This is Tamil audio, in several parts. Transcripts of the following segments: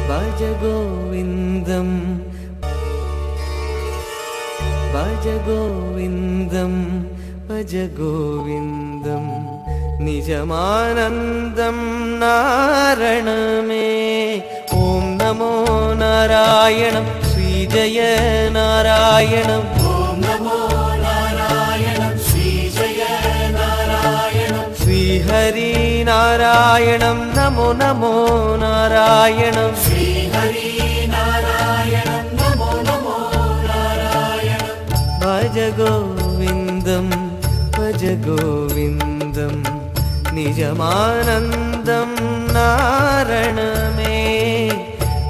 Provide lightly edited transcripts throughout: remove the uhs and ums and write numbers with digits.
భజ గోవిందం భజ గోవిందం భజ గోవిందం నిజమానందం నారణమే. ఓం నమో నారాయణం శ్రీ జయ నారాయణం. ఓం నమో నారాయణం శ్రీ జయ నారాయణం. శ్రీ హరి నారాయణం నమో నమో నారాయణం. శ్రీ హరి నారాయణం నమో నమో నారాయణం. భజ గోవిందం భజ గోవిందం నిజమానందం నారణమే.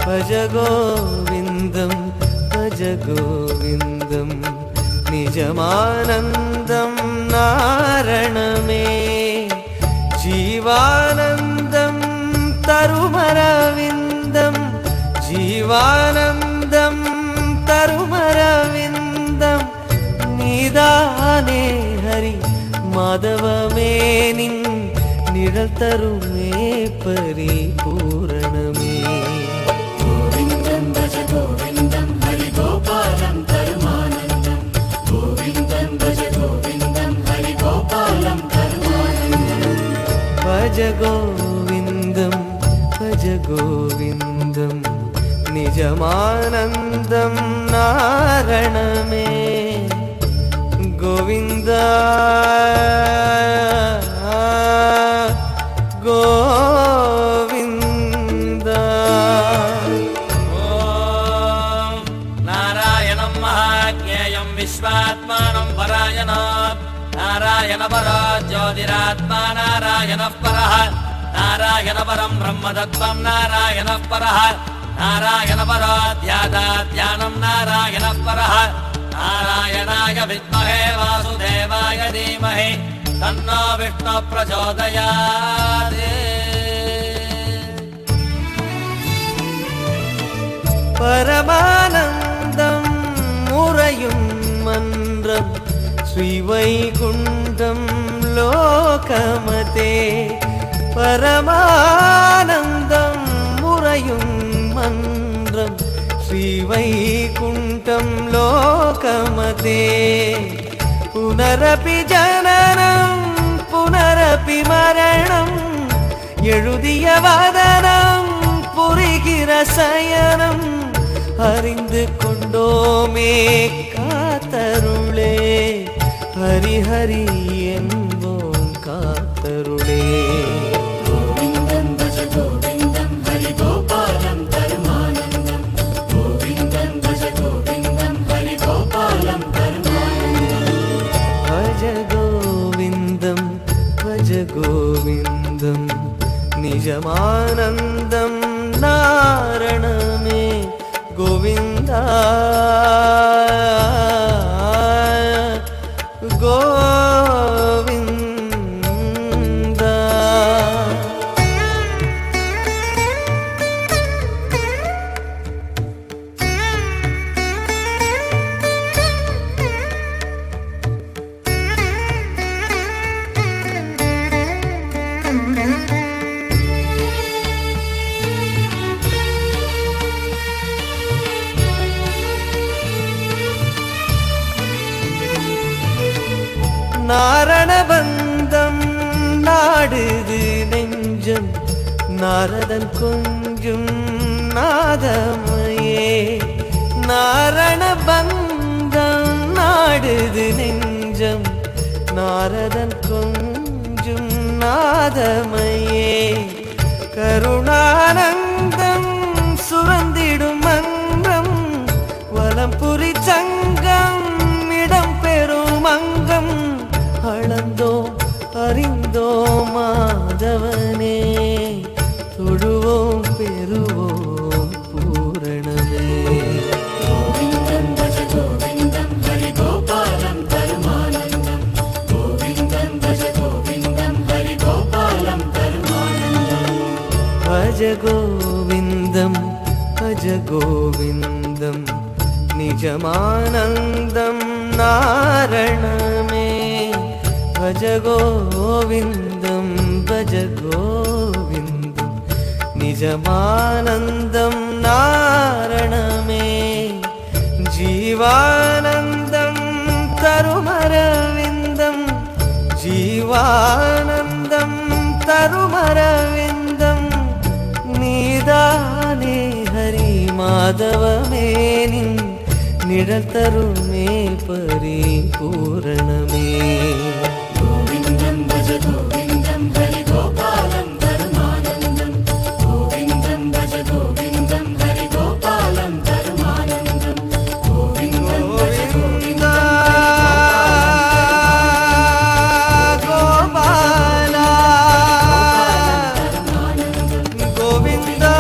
భజ గోవిందం భజ గోవిందం నిజమానందం నారణమే. జీవానందం తరుమరవిందం జీవానందం తరుమరవిందం நீதானே ஹரி மாதவமே நின் நிழல் தருமே பரிபூரணமே. கோவிந்தம் பஜ கோவிந்தம் ஹரி கோபாலம் தருமானந்தம். கோவிந்தம் பஜ கோவிந்தம் ஹரி கோபாலம் தருமானந்தம். భజ గోవిందం భజ గోవిందం నిజమానందం నారణమే. గోవింద గోవింద. ఓం నారాయణం మహాజ్ఞేయం విశ్వాత్మానం పరాయణాత్. నారాయణ పరో జ్యోతిరాత్మా నారాయణ పరః. నారాయణ పరం బ్రహ్మతత్వం నారాయణ పరః. నారాయణ పరో ధ్యానం నారాయణ పరః. నారాయణాయ విద్మహే వాసుదేవాయ ధీమహి తన్నో విష్ణు ప్రచోదయాత్. பரமானந்தம் முறையும் மன்றம் ஸ்ரீவைகுண்டம் லோகமதே. பரமானந்தம் முறையும் மன்றம் ஸ்ரீவைகுண்டம் லோகமதே. புனரபி ஜனனம் புனரபி மரணம் எழுதிய வதனம் புரிகிற சயனம் அறிந்து கொண்டோமே காத்தருளே. ஹரி ஹரி என்போம் காத்தருளே. கோவிந்தம் பஜ கோவிந்தம் ஹரி கோபாலம் தருமானந்தம். கோவிந்தம் பஜ கோவிந்தம் ஹரி கோபாலம் தருமானந்தம். భజ గోవిందం భజ గోవిందం నిజమానందం నారణమే. గోవింద గోవింద. நாரணபந்தம் நாடுது நெஞ்சம் நாரதன் கொஞ்சும் நாதமையே. நாரணபந்தம் நாடுது நெஞ்சம் நாரதன் கொஞ்சும் நாதமையே. கருணானந்தம் சுரந்திடும் மன்றம் வலம்புரி சங்கம் இடம் பெறும் அங்கம் அளந்தோம் அறிந்தோம் மாதவனே. தொழுவோம் பெறுவோம் பூரணமே. கோவிந்தம் பஜ கோவிந்தம் ஹரி கோபாலம் தருமானந்தம். கோவிந்தம் பஜ கோவிந்தம் ஹரி கோபாலம் தருமானந்தம். భజ గోవిందం భజ గోవిందం నిజమానందం నారణమే. భజ గోవిందం భజ గోవిందం నిజమానందం ஜீவானந்தம் தருமரவிந்தம் ஜீவானந்தம் தருமரவிந்தம் நீதானே ஹரி மாதவமே நின் நிழல் தருமே பரிபூரணமே கோவிந்தம் பஜ கோவிந்தம் ஹரி கோபாலம் தருமானந்தம் கோவிந்தம் பஜ கோவிந்தம் ஹரி கோபாலம் தருமானந்தம் கோவிந்தம் பஜ கோவிந்தம் கோபாலா கோவிந்தா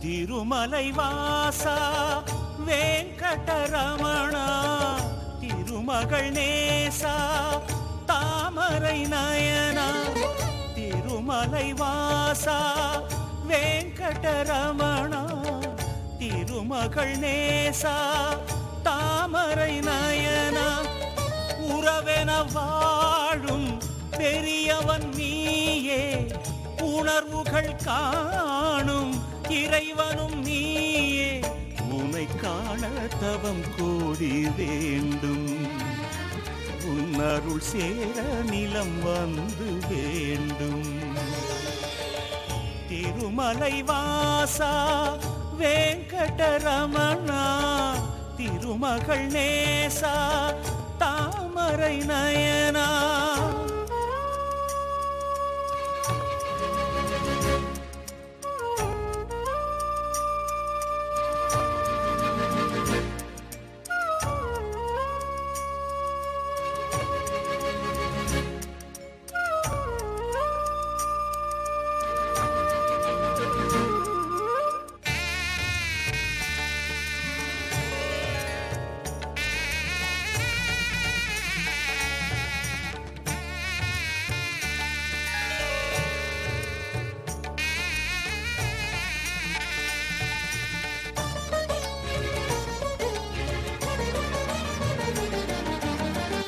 திருமலை வாசா வெங்கடரமணா திருமகள் நேசா தாமரை நயனா திருமலை வாசா வெங்கடரமணா திருமகள் நேசா தாமரை நயனா உறவென வாழும் பெரியவன் நீயே உணர்வுகள் காணும் இறைவனும் நீயே உனை காண தவம் கோடி வேண்டும் உன் அருள் சேர நிலம் வந்து வேண்டும் திருமலை வாசா வெங்கடரமணா திருமகள் நேசா தாமரை நயனா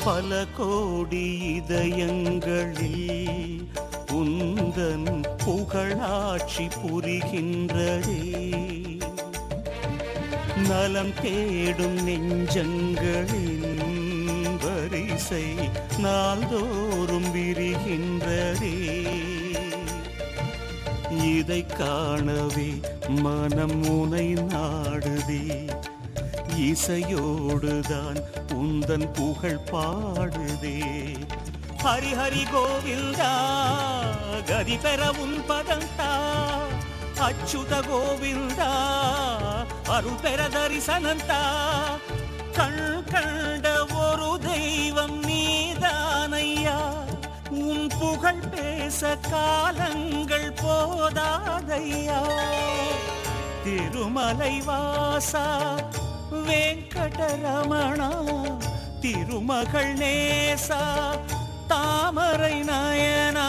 பல கோடி இதயங்களில் உந்தன் புகழாட்சி புரிகின்றதே நலம் தேடும் நெஞ்சங்களின் வரிசை நாள்தோறும் விரிகின்றதே இதை காணவே மனம் உனை நாடுதே இசையோடுதான் உந்தன் புகழ் பாடுதே ஹரி ஹரி கோவிந்தா கதி பெற உன் பதந்தா அச்சுத கோவிந்தா அருள் பெற தரிசனந்தா கண் கண்ட ஒரு தெய்வம் நீதானையா உன் புகழ் பேச காலங்கள் போதாதையா திருமலை வாசா வெங்கடரமணா திருமகள் நேசா தாமரை நயனா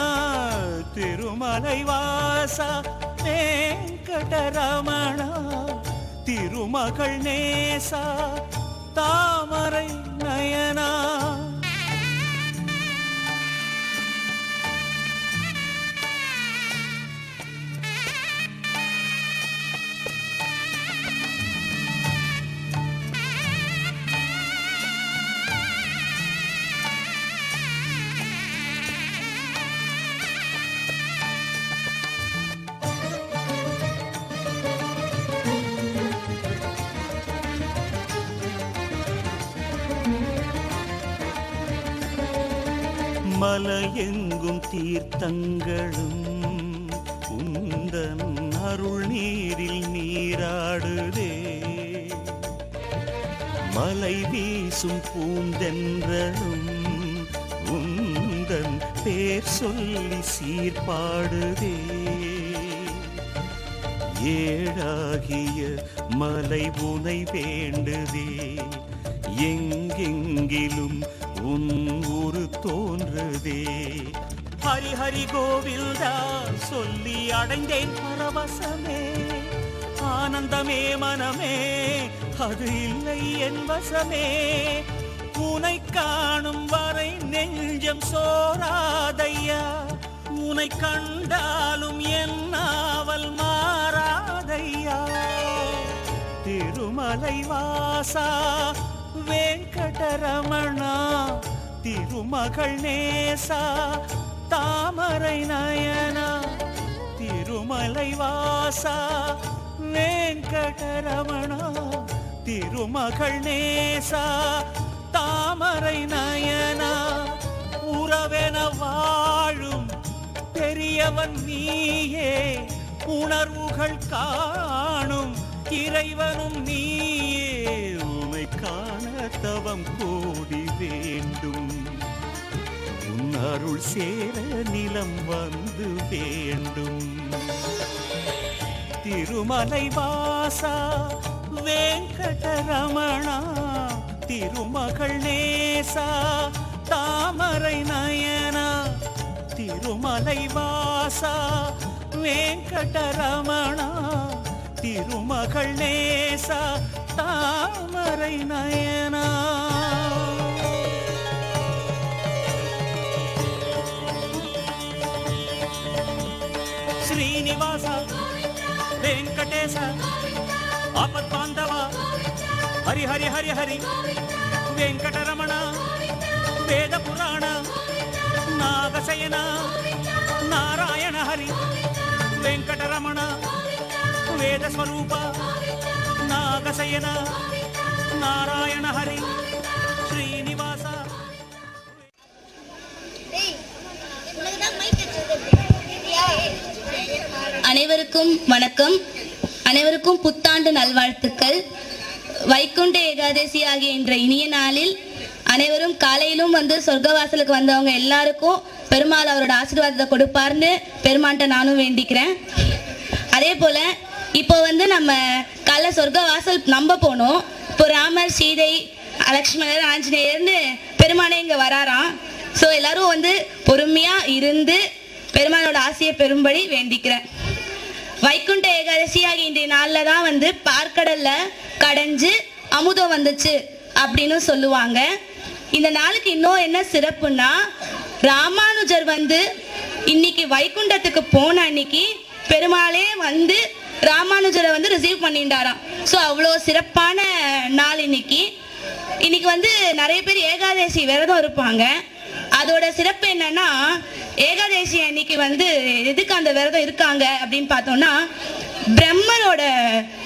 திருமலை வாசா வெங்கடரமணா திருமகள் நேசா தாமரை நயனா மலையெங்கும் தீர்த்தங்களும் உந்தன் அருள் நீரில் நீராடுதே மலை வீசும் பூந்தென்றலும் உந்தன் பேர் சொல்லி சீர்பாடுதே ஏழாகிய மலை உனை வேண்டுதே எங்கெங்கிலும் உன் ஒரு தோன்றுதே ஹரி ஹரி கோவிந்தா சொல்லி அடைந்தேன் பரவசமே. ஆனந்தமே மனமே அது இல்லை என் வசமே. உனை காணும் வரை நெஞ்சம் சோராதையா. உனை கண்டாலும் என் நாவல் மாறாதையா. திருமலை வாசா வெங்கடரமணா திருமகள் நேசா தாமரை நயனா. திருமலை வாசா வெங்கடரமணா திருமகள் நேசா தாமரை நயனா. உறவென வாழும் பெரியவன் நீயே. உணர்வுகள் காணும் இறைவனும் நீயே. உமை காண தவம் கோடி வேண்டும். உன் அருள் சேர நிலம் வந்து வேண்டும். திருமலை வாசா வெங்கடரமணா திருமகள் நேசா தாமரை நயனா. திருமலை வாசா வெங்கடரமணா திருமகள் நேசா தாமரை நயனா. శ్రీనివాస వెంకటేశ ఆపద్బాంధవ హరి హరి హరి హరి వెంకటరమణ వేద పురాణ నాగశయన నారాయణ హరి వెంకటరమణ వేద స్వరూప నాగశయన నారాయణ హరి శ్రీనివాస. அனைவருக்கும் வணக்கம். அனைவருக்கும் புத்தாண்டு நல்வாழ்த்துக்கள். வைகுண்ட ஏகாதசி ஆகிய என்ற இனிய நாளில் அனைவரும் காலையிலும் வந்து சொர்க்கவாசலுக்கு வந்தவங்க எல்லாருக்கும் பெருமாள் அவரோட ஆசீர்வாதத்தை கொடுப்பார்னு பெருமான்ட்ட நானும் வேண்டிக்கிறேன். அதே போல இப்போ வந்து நம்ம காலைல சொர்க்கவாசல் நம்ப போனோம். இப்போ ராமர் சீதை லக்ஷ்மணர் ஆஞ்சநேயர்னு பெருமானே இங்கே வராராம். ஸோ எல்லாரும் வந்து பொறுமையாக இருந்து பெருமானோட ஆசையை பெறும்படி வேண்டிக்கிறேன். வைகுண்ட ஏகாதசி ஆகிய இன்றைய நாளில் தான் வந்து பார்க்கடல்ல கடைஞ்சு அமுதம் வந்துச்சு அப்படின்னு சொல்லுவாங்க. இந்த நாளுக்கு இன்னும் என்ன சிறப்புன்னா, ராமானுஜர் வந்து இன்னைக்கு வைகுண்டத்துக்கு போன அன்னைக்கு பெருமாளே வந்து ராமானுஜரை வந்து ரிசீவ் பண்ணிட்டாராம். ஸோ அவ்வளோ சிறப்பான நாள் இன்னைக்கு. இன்னைக்கு வந்து நிறைய பேர் ஏகாதசி விரதம் இருப்பாங்க. அதோட சிறப்பு என்னன்னா, ஏகாதசி அன்னைக்கு வந்து எதுக்கு அந்த விரதம் இருக்காங்க அப்படின்னு பார்த்தோம்னா, பிரம்மனோட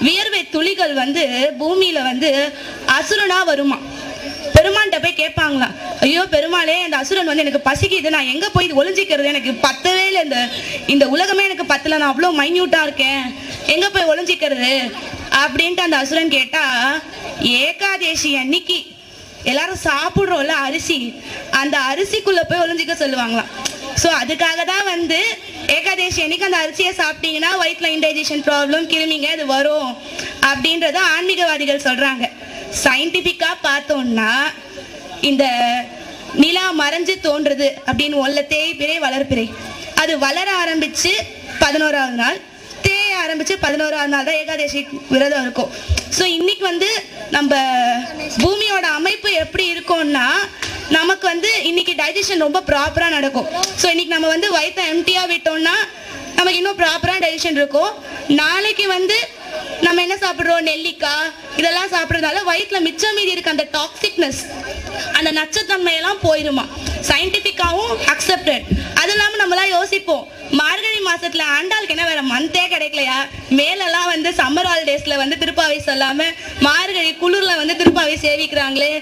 வியர்வை துளிகள் வந்து பூமியில வந்து அசுரனா வருமா. பெருமான்கிட்ட போய் கேட்பாங்களாம், ஐயோ பெருமாளே அந்த அசுரன் வந்து எனக்கு பசிக்குது, நான் எங்க போய் ஒளிஞ்சிக்கிறது, எனக்கு பத்தவே இல்லை, இந்த உலகமே எனக்கு பத்தல, நான் அவ்வளோ மைன்யூட்டா இருக்கேன், எங்க போய் ஒளிஞ்சிக்கிறது அப்படின்ட்டு அந்த அசுரன் கேட்டா, ஏகாதசி அன்னைக்கு எல்லாரும் சாப்பிடுறோம்ல அரிசி, அந்த அரிசிக்குள்ள போய் ஒளிஞ்சிக்க சொல்லுவாங்களாம். ஸோ அதுக்காக தான் வந்து ஏகாதசி அன்னைக்கு அந்த அரிசியை சாப்பிட்டீங்கன்னா வயிற்றுல இன்டைஜஷன் ப்ராப்ளம் கிருமிங்க அது வரும் அப்படின்றத ஆன்மீகவாதிகள் சொல்றாங்க. சயின்டிஃபிக்கா பார்த்தோம்னா இந்த நிலா மறைஞ்சு தோன்றுறது அப்படின்னு ஒல்ல தேய்பிறை வளர்ப்பிறை, அது வளர ஆரம்பிச்சு 11ஆவது நாள், தேய ஆரம்பிச்சு 11ஆவது நாள் தான் ஏகாதசி விரதம் இருக்கும். ஸோ இன்னைக்கு வந்து நம்ம பூமியோட அமைப்பு எப்படி இருக்கும்னா, நமக்கு வந்து இன்னைக்கு டைஜஷன் ரொம்ப ப்ராப்பராக நடக்கும். ஸோ இன்னைக்கு நம்ம வந்து வயிற்றை எம்டியாக விட்டோம்னா நமக்கு இன்னும் ப்ராப்பராக டைஜஷன் இருக்கும். நாளைக்கு வந்து நம்ம என்ன சாப்பிட்றோம், நெல்லிக்காய் இதெல்லாம் சாப்பிட்றதால வயிற்றுல மிச்சம் மீதி இருக்க அந்த டாக்ஸிக்னஸ், அந்த நச்சுத்தன்மையெல்லாம் போயிருமா. சயின்டிஃபிக்காகவும் அக்செப்டட். அது இல்லாமல் நம்மளாம் யோசிப்போம், மார்கழி மாசத்துல ஆண்டாளுக்கு என்ன வேற மந்தே கிடைக்கலையா, மேலெல்லாம் வந்து சம்மர் ஹாலிடேஸ்ல வந்து திருப்பாவை சொல்லாம மார்கழி குளிர்ல வந்து திருப்பாவை சேவிக்கிறாங்களே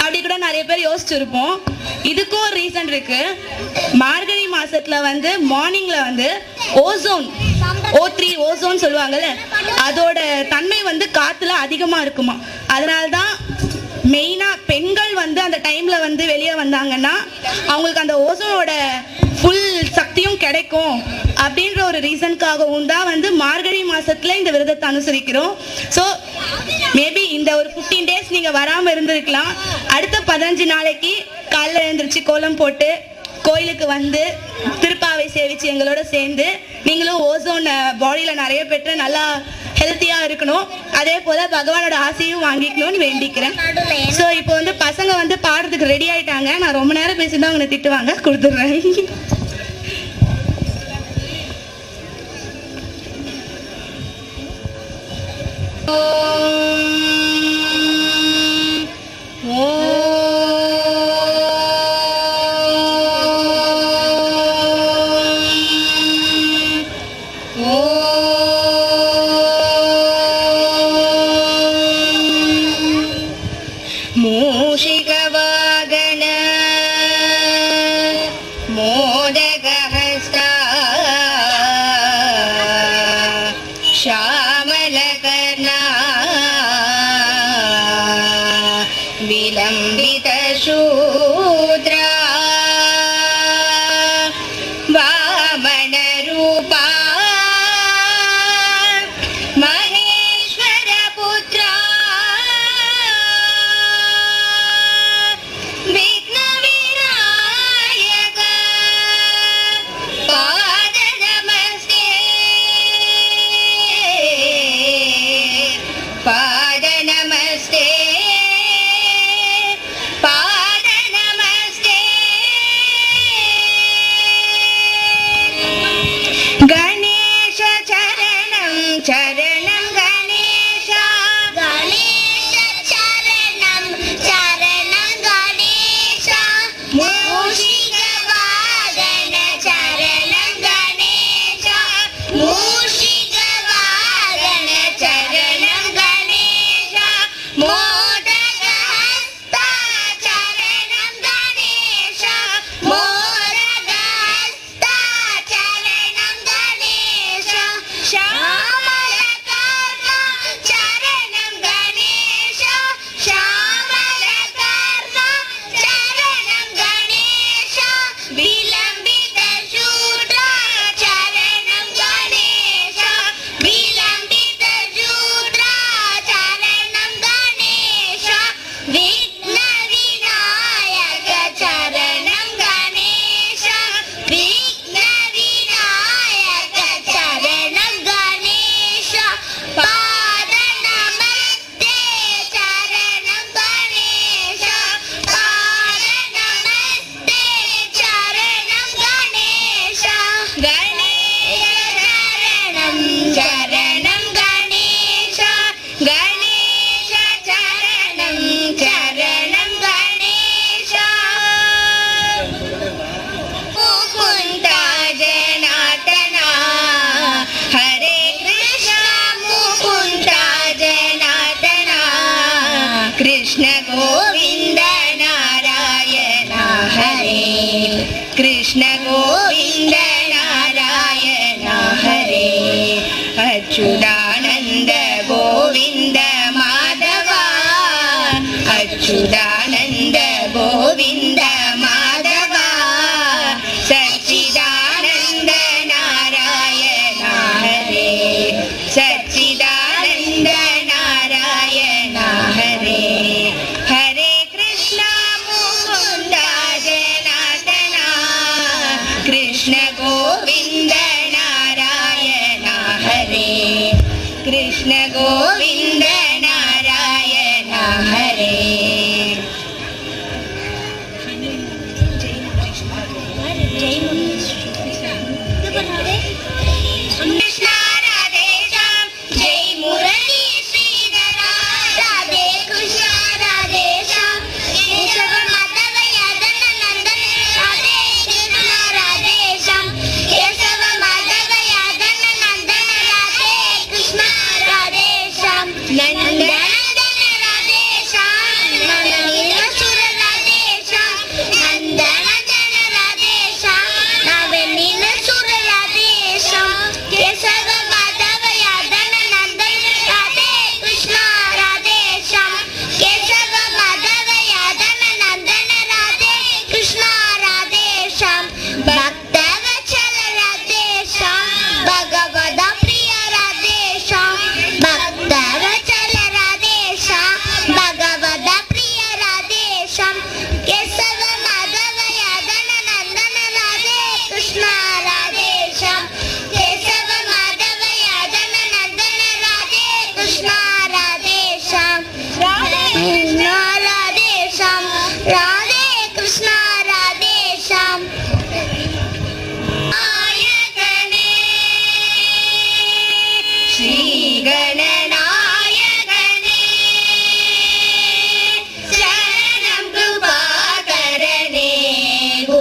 அப்படி கூட நிறைய பேர் யோசிச்சிருப்போம். இதுக்கும் ஒரு ரீசன் இருக்கு. மார்கழி மாசத்துல வந்து மார்னிங்ல வந்து ஓசோன் O3 ஓசோன் சொல்லுவாங்கல்ல, அதோட தன்மை வந்து காத்துல அதிகமா இருக்குமா. அதனால்தான் மெயினா பெண்கள் வந்து அந்த டைம்ல வந்து வெளியே வந்தாங்கன்னா அவங்களுக்கு அந்த ஓசோனோட ஃபுல் சக்தியும் கிடைக்கும் அப்படின்ற ஒரு ரீசனுக்காகவும் தான் வந்து மார்கழி மாசத்துல இந்த விரதத்தை அனுசரிக்கிறோம். ஸோ மேபி இந்த ஒரு 15 days நீங்க வராம இருந்திருக்கலாம். அடுத்த 15 நாளைக்கு காலைல எழுந்திரிச்சு கோலம் போட்டு கோயிலுக்கு வந்து திருப்பாவை சேவிச்சு எங்களோட சேர்ந்து நீங்களும் ஓசோன் பாடியில் நிறைய பெற்று நல்லா ஹெல்த்தியாக இருக்கணும், அதே போல் பகவானோட ஆசையும் வாங்கிக்கணும்னு வேண்டிக்கிறேன். ஸோ இப்போ வந்து பசங்க வந்து பாடுறதுக்கு ரெடி ஆகிட்டாங்க. நான் ரொம்ப நேரம் பேசி தான் அவங்க திட்டுவாங்க, கொடுத்துட்றேன். மூஷிகவாகன மோதகஹஸ்தா ஷாமலகர்ணா விலம்பிதசூத்ரா வாமனரூபா மகேஸ்வரபுத்ரா விக்னவிநாயக பாதநமஸ்தே பாதநமஸ்தே பாதநமஸ்தே கணேஷ சரணம் சரணம் கணேஷ கணேஷ சரணம் சரணம் கணேஷ மூஷிகவாகன சரணம் கணேஷ மூஷிகவாகன சரணம் கணேஷ மோதகஹஸ்தா சரணம் கணேஷ மோதகஹஸ்தா சரணம் கணேஷ ஷாமலகர்ணா சரணம் கணேஷ ஷாமலகர்ணா சரணம் கணேஷ விலம்பிதசூத்ரா சரணம் கணேஷ விலம்பிதசூத்ரா சரணம் கணேஷ விக்னவிநாயக சரணம் கணேஷ விக்னவிநாயக சரணம் கணேஷ பாதநமஸ்தே சரணம் கணேஷ பாதநமஸ்தே சரணம் கணேஷ கணேஷ சரணம் சரணம் கணேஷ கணேஷ சரணம் சரணம் கணேஷ முகுந்தா ஜனார்தனா ஹரே கிருஷ்ண முகுந்தா ஜனார்தனா கிருஷ்ண கோவிந்த நாராயண ஹரே கிருஷ்ண கோவிந்த நாராயண ஹரே அச்சுதானந்த கோவிந்த மாதவா அச்சுதானந்த கோவிந்த மாதவா சச்சிதானந்த நாராயண ஹரே சச்சிதானந்த நாராயண ஹரே ஹரே கிருஷ்ண முகுந்த ஜனார்தனா கிருஷ்ண கோவிந்த நாராயண ஹரே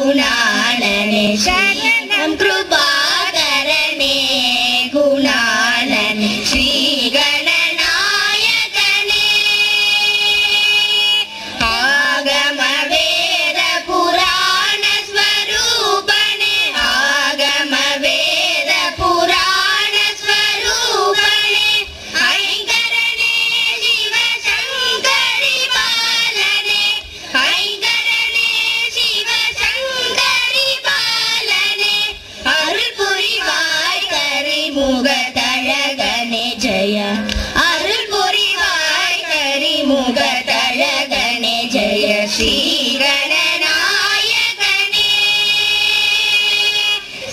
गुणानने शरणं कृपाकरणे गुणानने श्री गणनायकने आगम वेद पुराण स्वरूपने आगम वेद पुराण स्वरूपने ऐंकरणे शिव शंकरी बालने ऐंकरणे शिव शंकरी बालने अरुள் புரிவாய் கரிமுகதழகனே ஜெய அருள் புரிவாய் கரிமுகதழகனே ஜெய ஸ்ரீ गणनायकने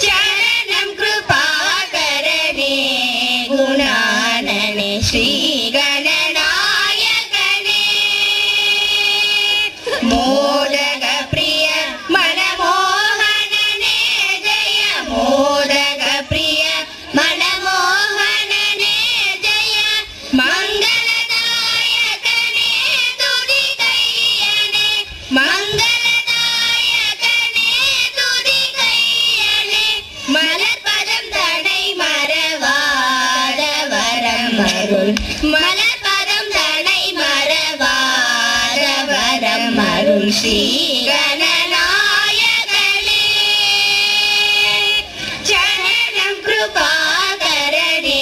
शरणं कृपाकरणे गुणानने श्री गणनायकने मोदक प्रिय मनमोहनने जय मोदक प्रिय मनमोहनने जय मंगलदायकने तुदिकैयने मंगलदायकने तुदिकैयने மலர்பதம் தடை மறவாத வரம் அருள் மலர்பதம் தடை மறவாத வரம் அருள் ஸ்ரீ गणनायकने शरणं कृपाकरणे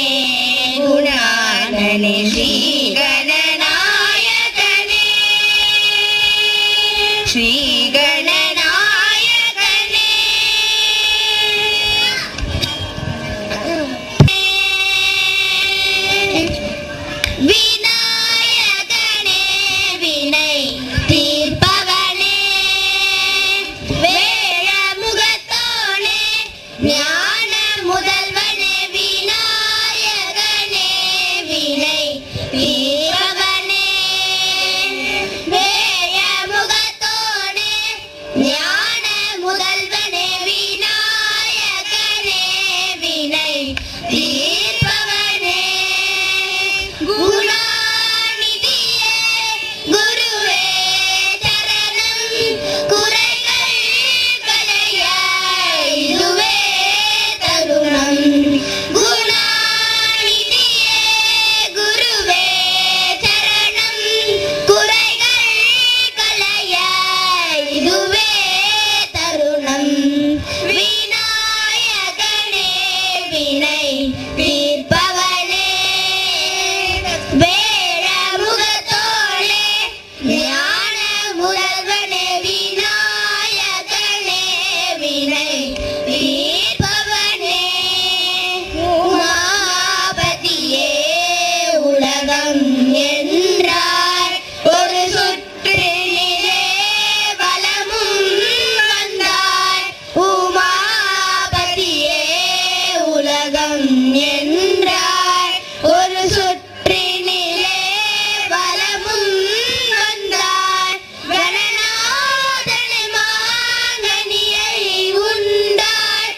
गुणानने श्री गणनायकने श्री गणनायकने விநாயகனே வினை தீர்ப்பவனே வேழ முகத்தோனே ஞான முதல்வனே விநாயகனே வினை தீர்ப்பவனே வேழ முகத்தோனே ஞான முதல்வனே விநாயகனே வினை தீர்ப்பவனே குணாநிதியே குருவே சரணம் குறைகள் களைய இதுவே தருணம் குணாநிதியே குருவே சரணம் குறைகள் களைய இதுவே தருணம் விநாயகனே வினை தீர்ப்பவனே வேழ முகத்தோனே ஞான முதல்வனே விநாயகனே வினை தீர்ப்பவனே உமாபதியே உலகம் என்றார் ஒரு சுற்றினிலே வலமும் வந்தாய் உமாபதியே உலகம் என்றார் ஒரு சுற்றினிலே வலமும் வந்தாய் கணநாதனை மாங்கனியை உண்டாய்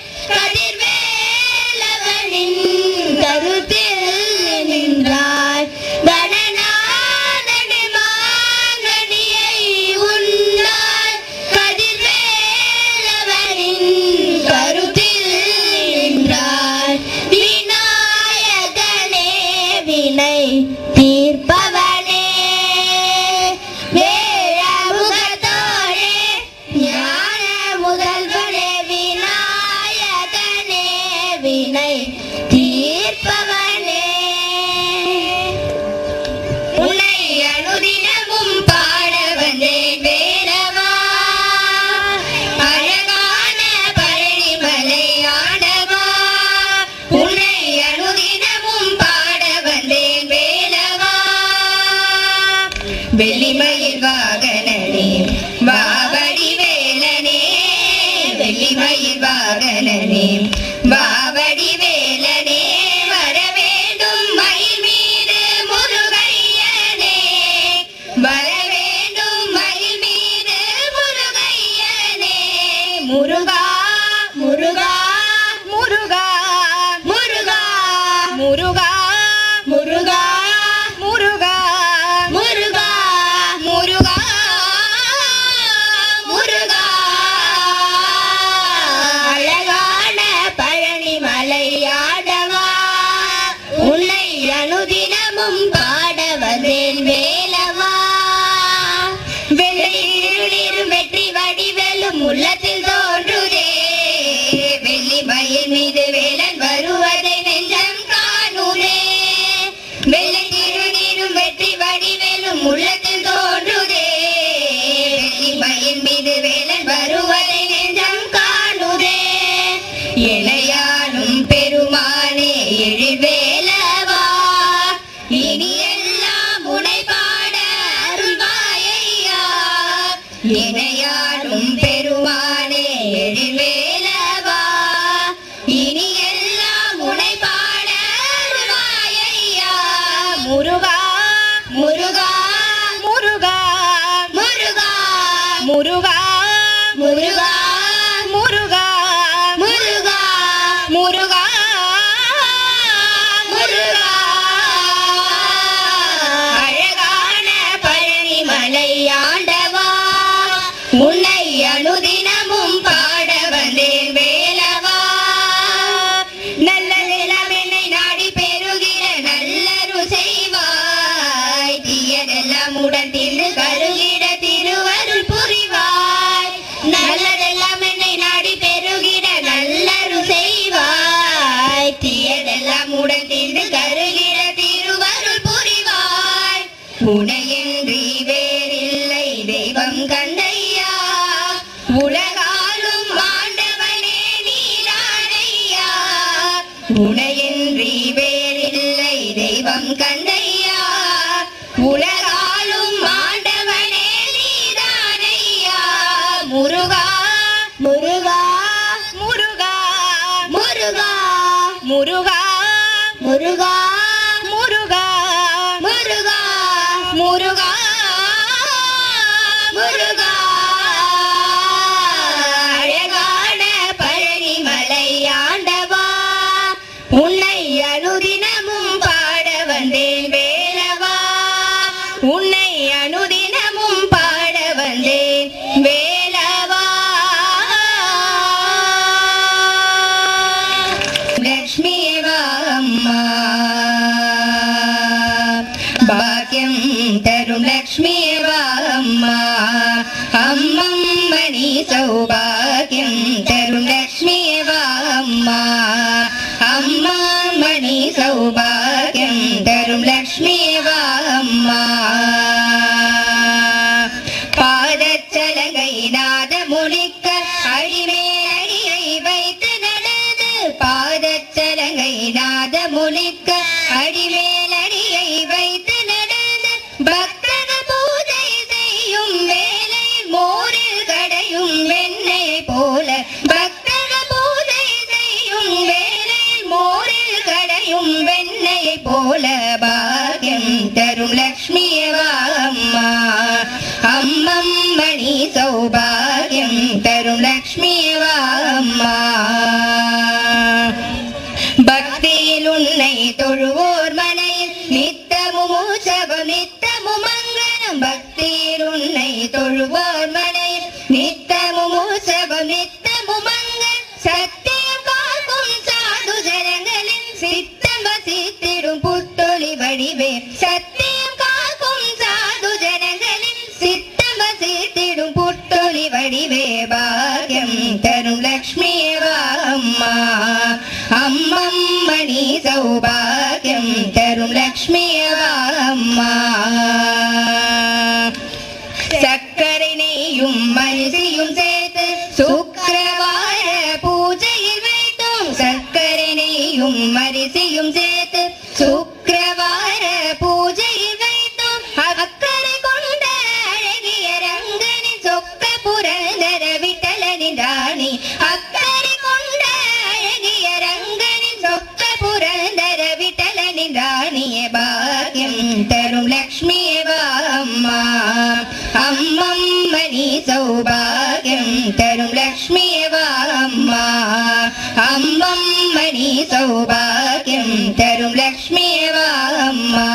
கதிர்வேலவனின் கருத்தில் நின்றாய் கணநாதனை மாங்கனியை உண்டாய் கதிர்வேலவனின் கருத்தில் நின்றாய் விநாயகனே வினை தீர்ப்பவனே வேழ முகத்தோனே ஞான முதல்வனே விநாயகனே வினை தீர்ப்பவனே உன்னை அனுதினமும் பாட வந்தேன் வேலவா அழகான பழனிமலை ஆண்டவா உன்னை அனுதினமும் பாட வந்தேன் வேலவா வெள்ளிமயில் வாகனனே வாவடி வேலனே வெள்ளிமயில் வாகனனே வாவடி வேலனே வர வேண்டும் மயில் மீது முருகையனே வர வேண்டும் மயில் மீது முருகையனே முருகா முருகா முருகா முருகா முருகா முருகா முருகா முருகா முருகா முருகா உள்ளத்தில் தோன்றுதே வெள்ளி மயில் மீது வேலன் வருவதை நெஞ்சம் காணுதே வெள்ளை திருநீரும் வெற்றி வடிவேலும் உள்ளத்தில் தோன்றுதே வெள்ளி மயில் மீது வேலன் வருவதை நெஞ்சம் காணுதே இளையாடும் பெருமானே எழில்வேலவா இனி எல்லாம் உனை பாட அருள்வாயையா இணையாடும் பெருமானே எழில்வேலவா இனி எல்லாம் உனை பாட அருள்வாயையா முருகா முருகா முருகா முருகா முருகா முருகா முருகா முருகா முருகா முருகா அழகான பழனி மலை ஆண்டவா உன்னை அனுதினமும் பாட வந்தேன் வேலவா நல்லதெல்லாம் என்னை நாடி பெறுகிற நல்லரு செய்வாய் தீயதெல்லாம் உடன் தின்று கருகிட திருவருள் புரிவாய் நல்லதெல்லாம் என்னை நாடி பெறுகிற நல்லரு செய்வாய் தீயதெல்லாம் உடன் தின்று கருகிட திருவருள் புரிவாய் உனையின்றி வேறில்லை தெய்வம் கந்தையா உலகாலும் ஆண்டவனே நீரானையா உனையின்றி வேறில்லை தெய்வம் கந்தையா உலகாலும் ஆண்டவனே நீரானையா முருகா முருகா முருகா முருகா முருகா முருகா முருகா முருகா முருகா முருகா அழகான பழனி மலை ஆண்டவா உன்னை அனுதினமும் பாட வந்தேன் வேலவா உன்னை அனுதினமும் பாட வந்தேன் வேலவா லக்ஷ்மியவா அம்மா பாக்கியம் தரும் லக்ஷ்மியவா அம்மா அம்மம்மணி சௌபாகியம் தரும் லக்ஷ்மியவா அம்மா அம்மம்மணி சௌபாகியம் தரும் லக்ஷ்மியவா அம்மா பாதச்சலங்கை நாதமுழிக்க அடிமேலடியை வைத்து நடந்து பாதச்சலங்கை நாதமுழிக்க அடிமேலடியை வைத்து நடந்து பக்தக பூஜை செய்யும் வேலை மோரில் கடையும் வெண்ணெய் போல பக்தக பூஜை செய்யும் வேலை மோரில் கடையும் வெண்ணெய் போல பாக்கியம் தரும் லக்ஷ்மியவா அம்மா அம்மம்மணி சௌபாகியம் தரும் லக்ஷ்மியவா அம்மா பக்தியில் உன்னை தொழுவோர் மனையில் நித்தமும் உற்சவம் நித்தமும் மங்களம் பக்தியில் உன்னை தொழுவோர் மனையில் நித்தமும் உற்சவம் நித்தமும் மங்களம் சத்தியம் காக்கும் சாது ஜனங்களின் சித்தம் வசித்திடும் புத்தொளி வடிவே சத்தியம் காக்கும் சாது ஜனங்களின் சித்தம் வசித்திடும் புத்தொளி வடிவே பாக்கியம் தரும் லக்ஷ்மியவா அம்மா அம்மம்மணி சௌபாகியம் தரும் லக்ஷ்மியவா அம்மா சக்கரை நெய்யும் மரிசியும் சேர்த்து சுக்கிரவார பூஜையில் வைத்தோம் சக்கரை நெய்யும் மரிசியும் சேர்த்து சுக்கிரவார பூஜையில் வைத்தோம் அக்கறை கொண்ட அழகிய ரங்கனின் சொக்க புரந்தர விட்டலனின் ராணி அக்கறை கொண்ட அழகிய ரங்கனின் சொக்க புரந்தர விட்டலனின் ராணிய பாக்கியம் தரும் லக்ஷ்மியவா அம்மா அம்மம்மணி சௌபாகியம் தரும் லக்ஷ்மியவா அம்மா அம்மம்மணி சௌபாகியம் தரும் லக்ஷ்மியவா அம்மா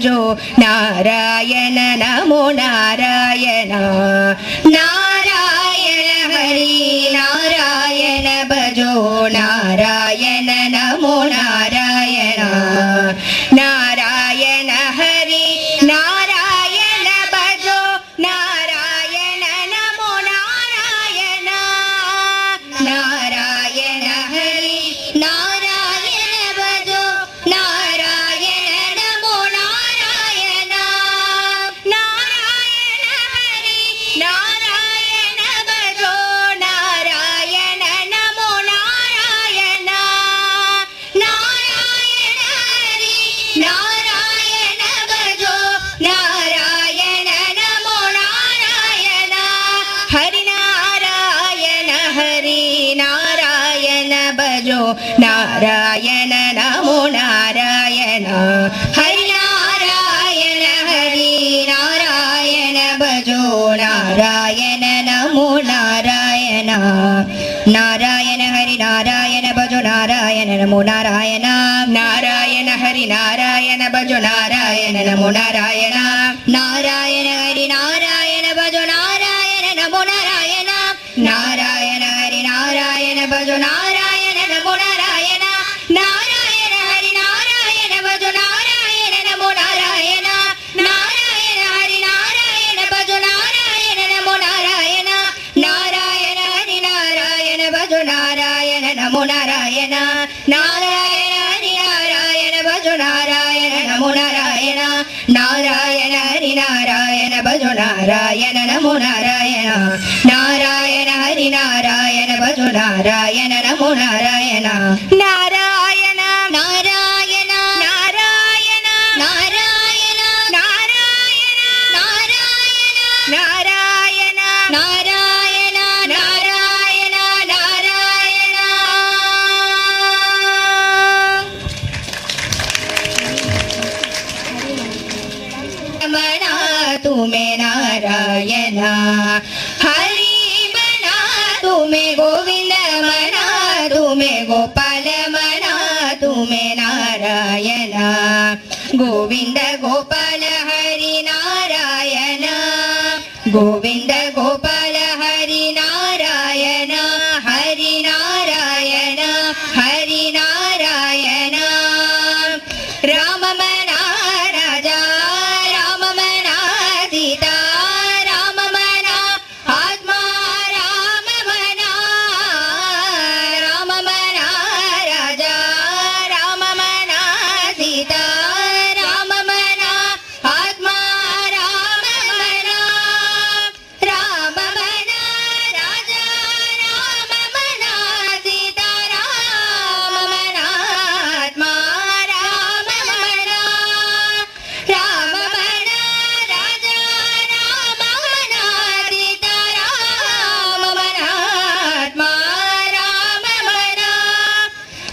भजो नारायण नमो नारायण नारायण हरि नारायण भजो नारायण नमो नारायण नारायण हरि नारायण भजो नारायण नमो नारायण नारायण हरि नारायण भजो नारायण नमो नारायण नारायण हरि नारायण भजो नारायण नमो नारायण नारायण हरि नारायण भजो नारायण नमो नारायण हरि नारायण हरि नारायण भजो नारायण नमो नारायण हरि नारायण हरि नारायण भजो नारायण नमो नारायण नारायण हरि नारायण भजो नारायण नमो नारायण नारायण हरि नारायण भजो नारायण नमो नारायण नारायण हरि नारायण भजो नारायण नमो नारायण नारायण हरि नारायण भजो नारायण नमो नारायण नारायण हरि नारायण भजो नारायण नमो नारायण नारायण हरि नारायण भजो नारायण नमो नारायण नारायण हरि नारायण भजो नारायण नमो नारायण नारायण हरि नारायण भजो नारायण नमो नारायण नारायण हरि नारायण भजो नारायण नमो नारायण नारायण हरि नारायण भजो नारायण नमो नारायण नारायण नारायण नारायण नारायण नारायण नारायण नारायण नारायण नारायण मना तुम्हें नारायण हरि मना तुम्हें गोविंद मना तुम्हें गोपाल मना तुम्हें नारायण गोविंद गोपाल हरि नारायण गोविंद गोपाल हरि नारायण हरि नारायण हरि नारायण राम मना राजा राम मना सीता राम मना आत्मा राम मना राम मना राजा राम मना सीता राम मना आत्मा राम मना राम मना राजा राम मना सीता राम मना आत्मा राम मना राम मना राजा राम मना सीता राम मना आत्मा राम मना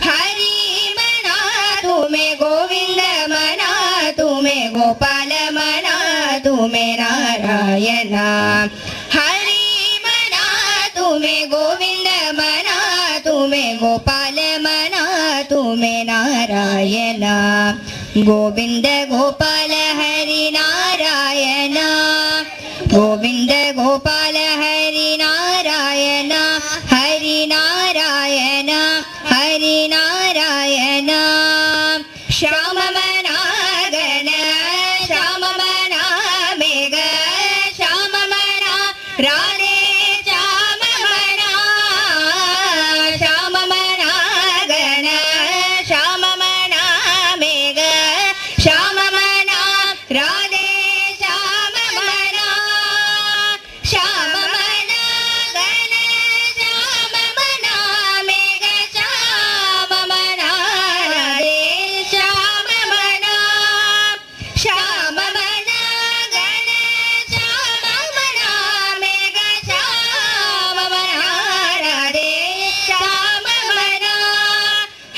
हरि मना तुम्हें गोविंद मना तुम्हें गोपाल मना तुम्हें नारायण हरि मना तुम्हें गोविंद मना तुम्हें गोपाल मना तुम्हें नारायण गोविंद गोपाल हरि नारायण गोविंद गोपाल हरि नारायण हरि नारायण हरि नारायण श्याम मना गण श्याम मना मेघ श्याम मना राधे श्याम मना श्याम मना गण श्याम मना मेघ श्याम मना राधे श्याम मना श्याम मना गण श्याम मना मेघ श्याम मना राधे श्याम मना श्याम मना गण श्याम मना मेघ श्याम मना राधे श्याम मना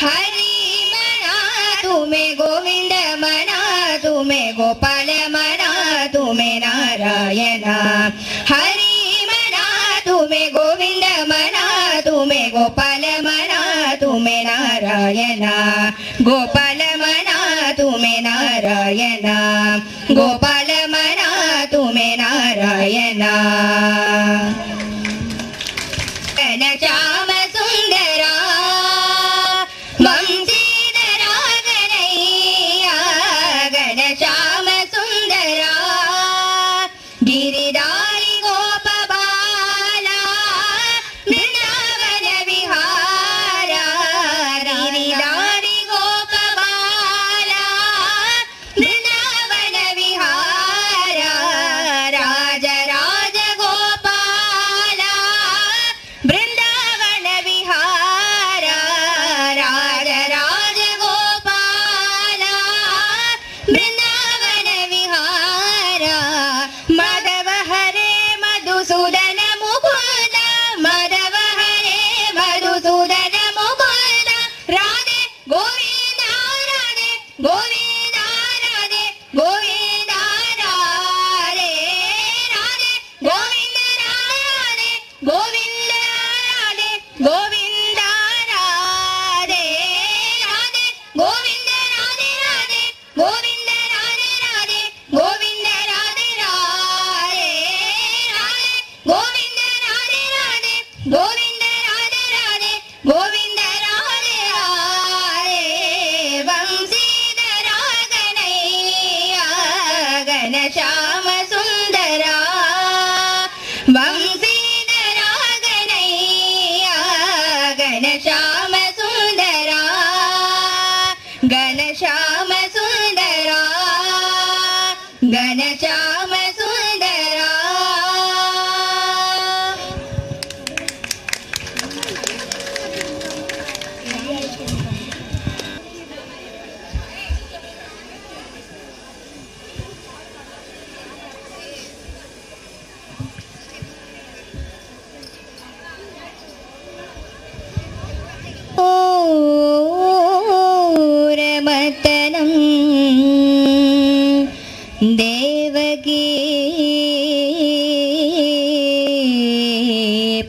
हरि मना तुम्हें गोविंद मना तुम्हें गोपाल मना तुम्हें नारायण हरि मना तुम्हें गोविंद मना तुम्हें गोपाल मना तुम्हें नारायण गोपाल मना तुम्हें नारायण गोपाल मना तुमे नारायणा घनश्याम सुंदरा वंशीधरा कन्हैया घनश्याम सुंदरा गिरिधारी गोपबाला वृंदावन विहारा गिरिधारी गोपबाला वृंदावन विहारा राज राज गोपाला वृंदावन विहारा राज राज गोपाला वृंदावन विहारा माधव हरे मधुसूदन मुकुंद माधव हरे मधुसूदन मुकुंद राधे गोविंद राधे गोविंद राधे गोविंद राधे राधे गोविंद राधे गोविंद राधे गोविंद राधे राधे गोविंद राधे राधे गोविंद राधे राधे गोविंद राधे राधे राधे गोविंद राधे राधे गोविंद राधे राधे गोविंद राधे राधे वंशीधरा कन्हैया घनश्याम सुंदरा वंशीधरा कन्हैया घनश्याम सुंदरा घनश्याम सुंदरा घनश्याम सुंदरा रमतनं देवकी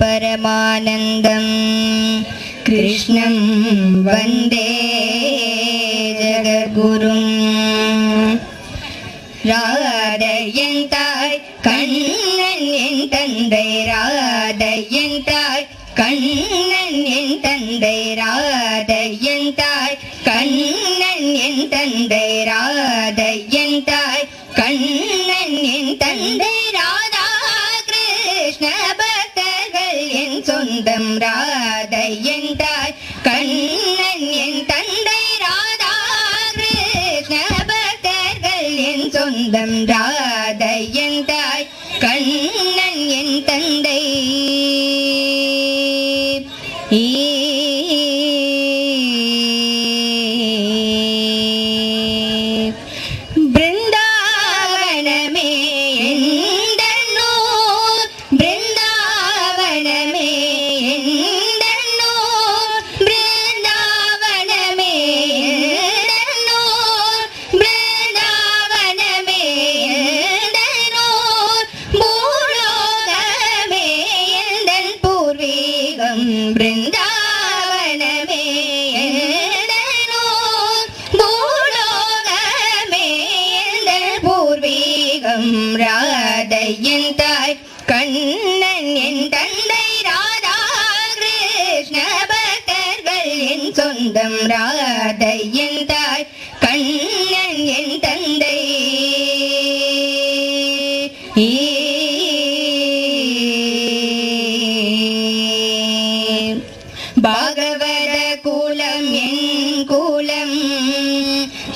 परमानन्दं कृष्णं वन्दे जगद्गुरुं ராதையந்தாய் கண்ணன் என் தந்தை ராதையந்தாய் கண்ணன் என் தந்தை ராதையந்தாய் கண்ணன் என் தந்தை ராதையந்தாய் கண்ணன் என் தந்தை ராதா கிருஷ்ண பக்தர்கள் என் சொந்தம் ராதையந்தாய் கண்ணன் என் தந்தை ராதா கிருஷ்ண பக்தர்கள் என் சொந்தம் ராதையந்தாய் கண்ணன் என் தந்தை பிருந்தாவனமே எந்தன்னூர் பிருந்தாவனமே எந்தன்னூர் பிருந்தாவனமே எந்தன்னூர் பிருந்தாவனமே எந்தன்னூர் பூலோகமே எந்தன் பூர்வீகம் பிருந்தாவனமே எந்தன்னூர் பூலோகமே எந்தன் பூர்வீகம் ராதையந்தாய் கண்ணன் என் தந்தை ராதா கிருஷ்ண பக்தர்கள் என் சொந்தம் ராதையந்தாய் கண்ணன் என் தந்தை பாகவத குலம் என் குலம்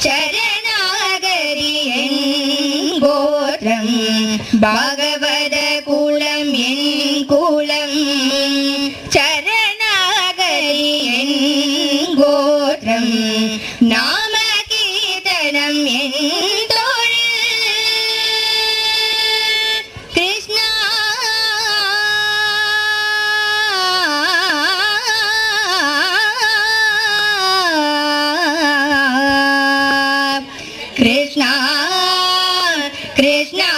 சரணாகரி என் கோத்திரம் பாகவத குலம் என் குலம் சரணாகரி என் கோத்திரம் நாம கீர்த்தனம் என் தொழில் கிருஷ்ணா கிருஷ்ணா கிருஷ்ணா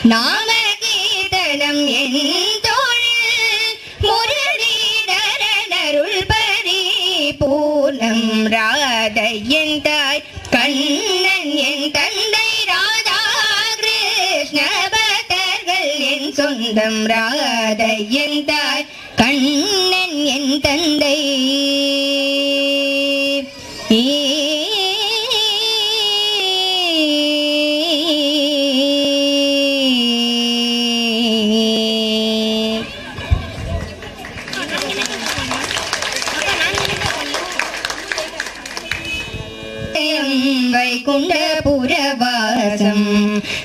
நாம கீர்த்தனம் என் தொழில் முரளிதரனருள் பரிபூர்ணம் ராதை என் தாய் கண்ணன் என் தந்தை ராதா கிருஷ்ண பக்தர்கள் என் சொந்தம் ராதை என் தாய் கண்ணன் என் தந்தை வைகுண்டபுரவாசம்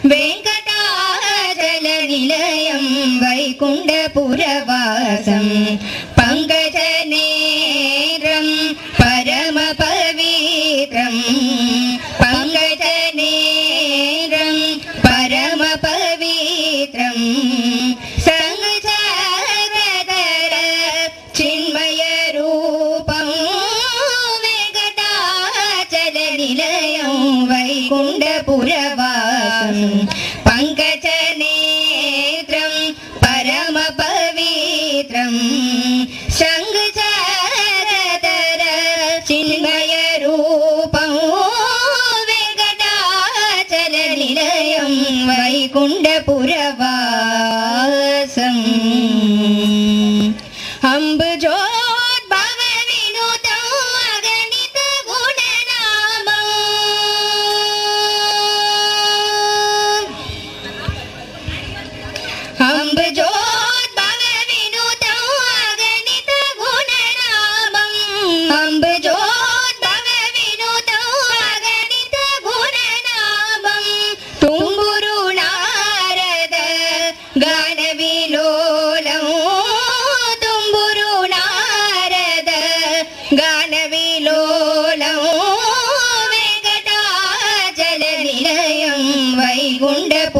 வெங்கடாச்சல நிலையம் வைகுண்டபுரவாசம் பங்கஜ நேரம் பரம பவித்ரம் பங்கஜ நேரம் பரம பவித்ரம் சங்கசகதர சின்மய ரூபம் வெங்கடாச்சல நிலையம் வைகுண்டபுரவாசம் பங்கஜ நேத்ரம் பரம பவித்ரம் சங்கசகதர சின்மய ரூபம் வெங்கடாச்சல நிலையம் வைகுண்டபுரவாசம் அம்புஜோத்பவ வினுதம் அகணித குணநாமம் அம்புஜோத்பவ வினுதம் அகணித குணநாமம் அம்புஜோத்பவ வினுதம் அகணித குணநாமம் தும்புரு நாரத கான விலோலம் தும்புரு நாரத கான விலோலம் வெங்கடாச்சல நிலையம் வைகுண்டபுரவாசம்